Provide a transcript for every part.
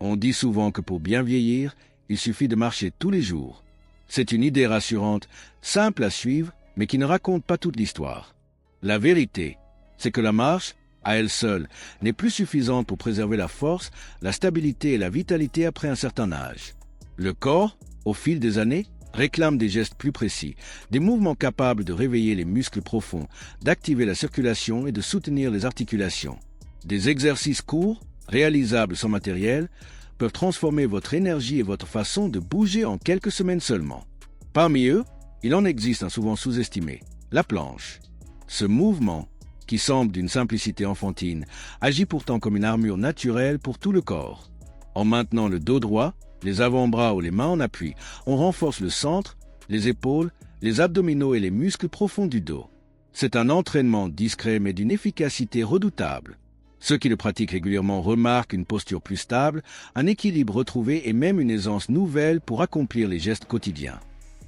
On dit souvent que pour bien vieillir, il suffit de marcher tous les jours. C'est une idée rassurante, simple à suivre, mais qui ne raconte pas toute l'histoire. La vérité, c'est que la marche, à elle seule, n'est plus suffisante pour préserver la force, la stabilité et la vitalité après un certain âge. Le corps, au fil des années, réclame des gestes plus précis, des mouvements capables de réveiller les muscles profonds, d'activer la circulation et de soutenir les articulations. Des exercices courts, réalisables sans matériel, peuvent transformer votre énergie et votre façon de bouger en quelques semaines seulement. Parmi eux, il en existe un souvent sous-estimé, la planche. Ce mouvement, qui semble d'une simplicité enfantine, agit pourtant comme une armure naturelle pour tout le corps. En maintenant le dos droit, les avant-bras ou les mains en appui, on renforce le centre, les épaules, les abdominaux et les muscles profonds du dos. C'est un entraînement discret mais d'une efficacité redoutable. Ceux qui le pratiquent régulièrement remarquent une posture plus stable, un équilibre retrouvé et même une aisance nouvelle pour accomplir les gestes quotidiens.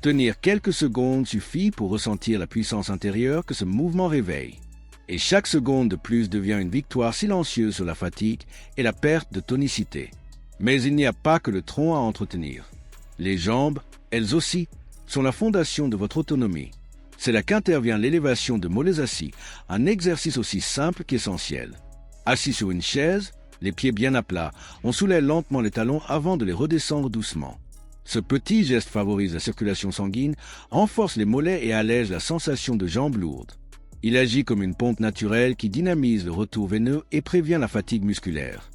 Tenir quelques secondes suffit pour ressentir la puissance intérieure que ce mouvement réveille. Et chaque seconde de plus devient une victoire silencieuse sur la fatigue et la perte de tonicité. Mais il n'y a pas que le tronc à entretenir. Les jambes, elles aussi, sont la fondation de votre autonomie. C'est là qu'intervient l'élévation de mollets assis, un exercice aussi simple qu'essentiel. Assis sur une chaise, les pieds bien à plat, on soulève lentement les talons avant de les redescendre doucement. Ce petit geste favorise la circulation sanguine, renforce les mollets et allège la sensation de jambes lourdes. Il agit comme une pompe naturelle qui dynamise le retour veineux et prévient la fatigue musculaire.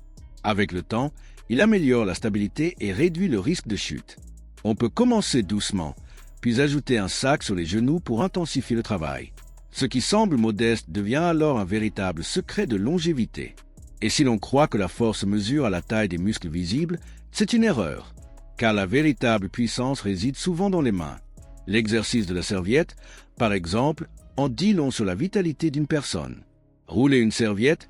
Avec le temps, il améliore la stabilité et réduit le risque de chute. On peut commencer doucement, puis ajouter un sac sur les genoux pour intensifier le travail. Ce qui semble modeste devient alors un véritable secret de longévité. Et si l'on croit que la force se mesure à la taille des muscles visibles, c'est une erreur, car la véritable puissance réside souvent dans les mains. L'exercice de la serviette, par exemple, en dit long sur la vitalité d'une personne. Roulez une serviette,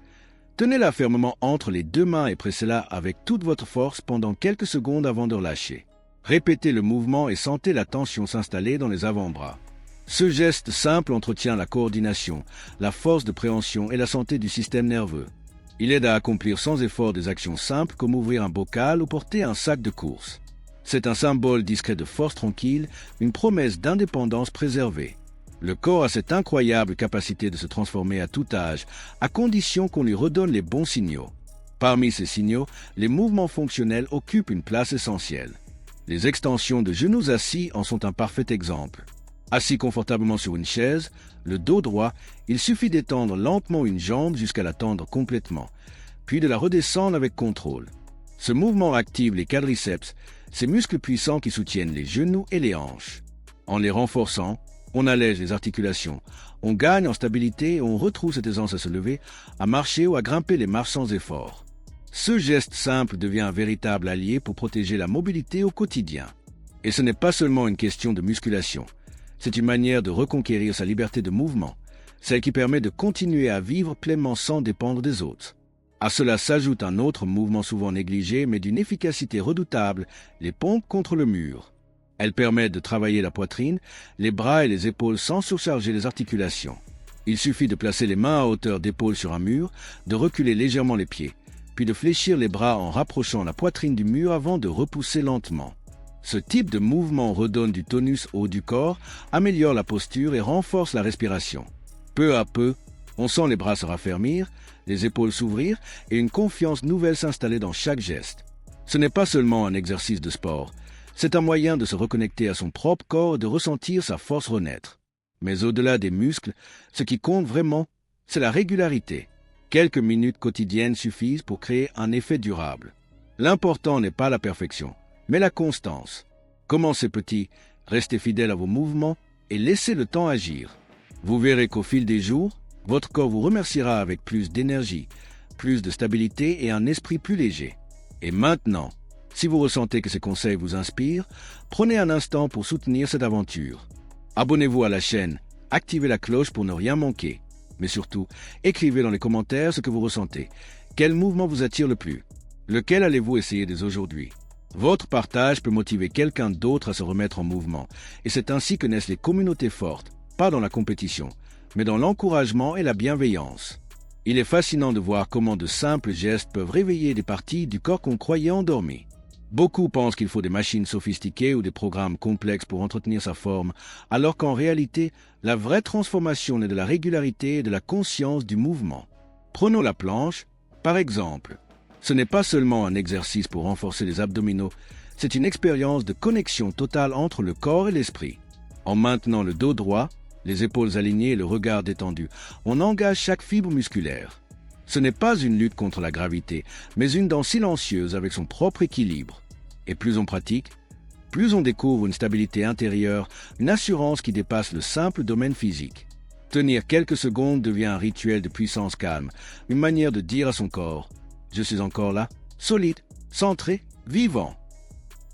tenez-la fermement entre les deux mains et pressez-la avec toute votre force pendant quelques secondes avant de relâcher. Répétez le mouvement et sentez la tension s'installer dans les avant-bras. Ce geste simple entretient la coordination, la force de préhension et la santé du système nerveux. Il aide à accomplir sans effort des actions simples comme ouvrir un bocal ou porter un sac de course. C'est un symbole discret de force tranquille, une promesse d'indépendance préservée. Le corps a cette incroyable capacité de se transformer à tout âge, à condition qu'on lui redonne les bons signaux. Parmi ces signaux, les mouvements fonctionnels occupent une place essentielle. Les extensions de genoux assis en sont un parfait exemple. Assis confortablement sur une chaise, le dos droit, il suffit d'étendre lentement une jambe jusqu'à la tendre complètement, puis de la redescendre avec contrôle. Ce mouvement active les quadriceps, ces muscles puissants qui soutiennent les genoux et les hanches. En les renforçant, on allège les articulations, on gagne en stabilité et on retrouve cette aisance à se lever, à marcher ou à grimper les marches sans effort. Ce geste simple devient un véritable allié pour protéger la mobilité au quotidien. Et ce n'est pas seulement une question de musculation. C'est une manière de reconquérir sa liberté de mouvement, celle qui permet de continuer à vivre pleinement sans dépendre des autres. À cela s'ajoute un autre mouvement souvent négligé mais d'une efficacité redoutable, les pompes contre le mur. Elles permettent de travailler la poitrine, les bras et les épaules sans surcharger les articulations. Il suffit de placer les mains à hauteur d'épaule sur un mur, de reculer légèrement les pieds, puis de fléchir les bras en rapprochant la poitrine du mur avant de repousser lentement. Ce type de mouvement redonne du tonus au haut du corps, améliore la posture et renforce la respiration. Peu à peu, on sent les bras se raffermir, les épaules s'ouvrir et une confiance nouvelle s'installer dans chaque geste. Ce n'est pas seulement un exercice de sport, c'est un moyen de se reconnecter à son propre corps et de ressentir sa force renaître. Mais au-delà des muscles, ce qui compte vraiment, c'est la régularité. Quelques minutes quotidiennes suffisent pour créer un effet durable. L'important n'est pas la perfection, mais la constance. Commencez petit, restez fidèle à vos mouvements et laissez le temps agir. Vous verrez qu'au fil des jours, votre corps vous remerciera avec plus d'énergie, plus de stabilité et un esprit plus léger. Et maintenant, si vous ressentez que ces conseils vous inspirent, prenez un instant pour soutenir cette aventure. Abonnez-vous à la chaîne, activez la cloche pour ne rien manquer. Mais surtout, écrivez dans les commentaires ce que vous ressentez. Quel mouvement vous attire le plus? Lequel allez-vous essayer dès aujourd'hui? Votre partage peut motiver quelqu'un d'autre à se remettre en mouvement. Et c'est ainsi que naissent les communautés fortes, pas dans la compétition, mais dans l'encouragement et la bienveillance. Il est fascinant de voir comment de simples gestes peuvent réveiller des parties du corps qu'on croyait endormies. Beaucoup pensent qu'il faut des machines sophistiquées ou des programmes complexes pour entretenir sa forme, alors qu'en réalité, la vraie transformation naît de la régularité et de la conscience du mouvement. Prenons la planche, par exemple. Ce n'est pas seulement un exercice pour renforcer les abdominaux, c'est une expérience de connexion totale entre le corps et l'esprit. En maintenant le dos droit, les épaules alignées et le regard détendu, on engage chaque fibre musculaire. Ce n'est pas une lutte contre la gravité, mais une danse silencieuse avec son propre équilibre. Et plus on pratique, plus on découvre une stabilité intérieure, une assurance qui dépasse le simple domaine physique. Tenir quelques secondes devient un rituel de puissance calme, une manière de dire à son corps « Je suis encore là, solide, centré, vivant ».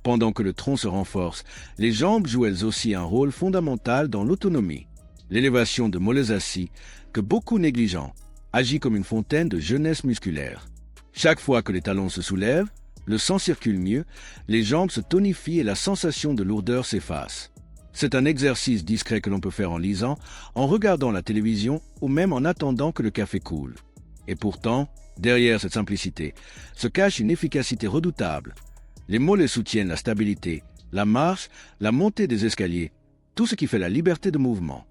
Pendant que le tronc se renforce, les jambes jouent elles aussi un rôle fondamental dans l'autonomie. L'élévation de mollets assis, que beaucoup négligent, agit comme une fontaine de jeunesse musculaire. Chaque fois que les talons se soulèvent, le sang circule mieux, les jambes se tonifient et la sensation de lourdeur s'efface. C'est un exercice discret que l'on peut faire en lisant, en regardant la télévision ou même en attendant que le café coule. Et pourtant, derrière cette simplicité, se cache une efficacité redoutable. Les mollets soutiennent la stabilité, la marche, la montée des escaliers, tout ce qui fait la liberté de mouvement.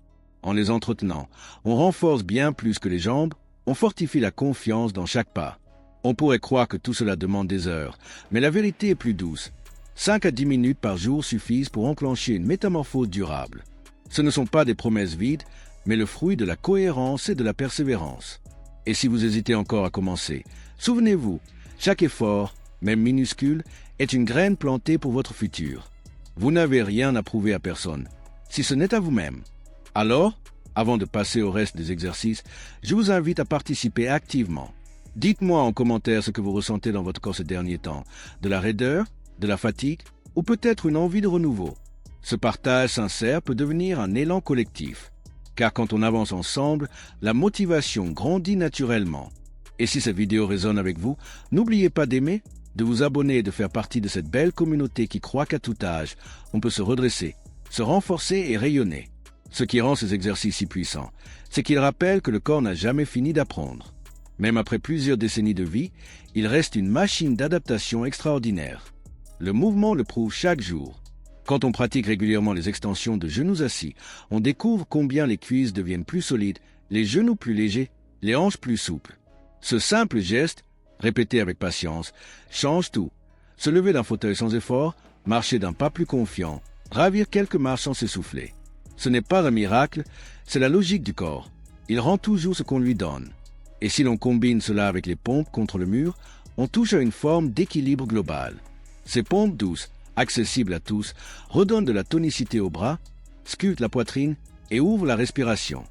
En les entretenant, on renforce bien plus que les jambes, on fortifie la confiance dans chaque pas. On pourrait croire que tout cela demande des heures, mais la vérité est plus douce. 5 à 10 minutes par jour suffisent pour enclencher une métamorphose durable. Ce ne sont pas des promesses vides, mais le fruit de la cohérence et de la persévérance. Et si vous hésitez encore à commencer, souvenez-vous, chaque effort, même minuscule, est une graine plantée pour votre futur. Vous n'avez rien à prouver à personne, si ce n'est à vous-même. Alors, avant de passer au reste des exercices, je vous invite à participer activement. Dites-moi en commentaire ce que vous ressentez dans votre corps ces derniers temps, de la raideur, de la fatigue ou peut-être une envie de renouveau. Ce partage sincère peut devenir un élan collectif, car quand on avance ensemble, la motivation grandit naturellement. Et si cette vidéo résonne avec vous, n'oubliez pas d'aimer, de vous abonner et de faire partie de cette belle communauté qui croit qu'à tout âge, on peut se redresser, se renforcer et rayonner. Ce qui rend ces exercices si puissants, c'est qu'ils rappellent que le corps n'a jamais fini d'apprendre. Même après plusieurs décennies de vie, il reste une machine d'adaptation extraordinaire. Le mouvement le prouve chaque jour. Quand on pratique régulièrement les extensions de genoux assis, on découvre combien les cuisses deviennent plus solides, les genoux plus légers, les hanches plus souples. Ce simple geste, répété avec patience, change tout. Se lever d'un fauteuil sans effort, marcher d'un pas plus confiant, gravir quelques marches sans s'essouffler. Ce n'est pas un miracle, c'est la logique du corps. Il rend toujours ce qu'on lui donne. Et si l'on combine cela avec les pompes contre le mur, on touche à une forme d'équilibre global. Ces pompes douces, accessibles à tous, redonnent de la tonicité aux bras, sculptent la poitrine et ouvrent la respiration.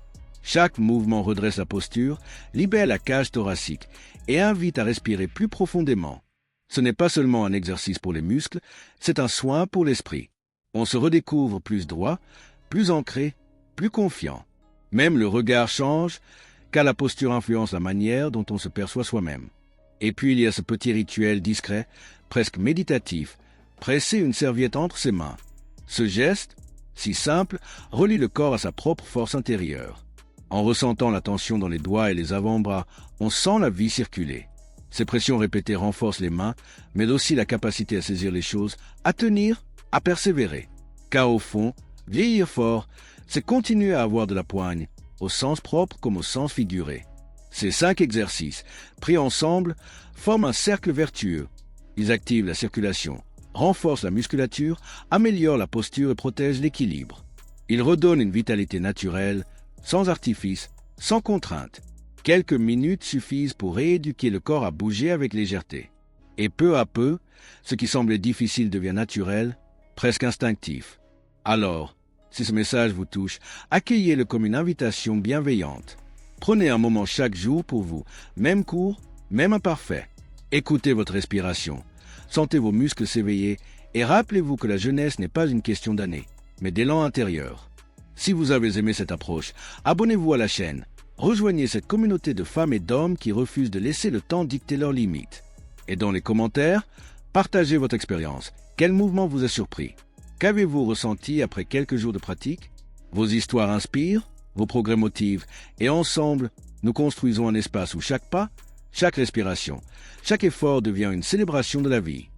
Chaque mouvement redresse la posture, libère la cage thoracique et invite à respirer plus profondément. Ce n'est pas seulement un exercice pour les muscles, c'est un soin pour l'esprit. On se redécouvre plus droit, plus ancré, plus confiant. Même le regard change, car la posture influence la manière dont on se perçoit soi-même. Et puis il y a ce petit rituel discret, presque méditatif, presser une serviette entre ses mains. Ce geste, si simple, relie le corps à sa propre force intérieure. En ressentant la tension dans les doigts et les avant-bras, on sent la vie circuler. Ces pressions répétées renforcent les mains, mais aussi la capacité à saisir les choses, à tenir, à persévérer. Car au fond, vieillir fort, c'est continuer à avoir de la poigne, au sens propre comme au sens figuré. Ces 5 exercices, pris ensemble, forment un cercle vertueux. Ils activent la circulation, renforcent la musculature, améliorent la posture et protègent l'équilibre. Ils redonnent une vitalité naturelle, sans artifice, sans contrainte. Quelques minutes suffisent pour rééduquer le corps à bouger avec légèreté. Et peu à peu, ce qui semblait difficile devient naturel, presque instinctif. Alors, si ce message vous touche, accueillez-le comme une invitation bienveillante. Prenez un moment chaque jour pour vous, même court, même imparfait. Écoutez votre respiration, sentez vos muscles s'éveiller et rappelez-vous que la jeunesse n'est pas une question d'années, mais d'élan intérieur. Si vous avez aimé cette approche, abonnez-vous à la chaîne. Rejoignez cette communauté de femmes et d'hommes qui refusent de laisser le temps dicter leurs limites. Et dans les commentaires, partagez votre expérience. Quel mouvement vous a surpris? Qu'avez-vous ressenti après quelques jours de pratique? Vos histoires inspirent, vos progrès motivent, et ensemble, Nous construisons un espace où chaque pas, chaque respiration, chaque effort devient une célébration de la vie.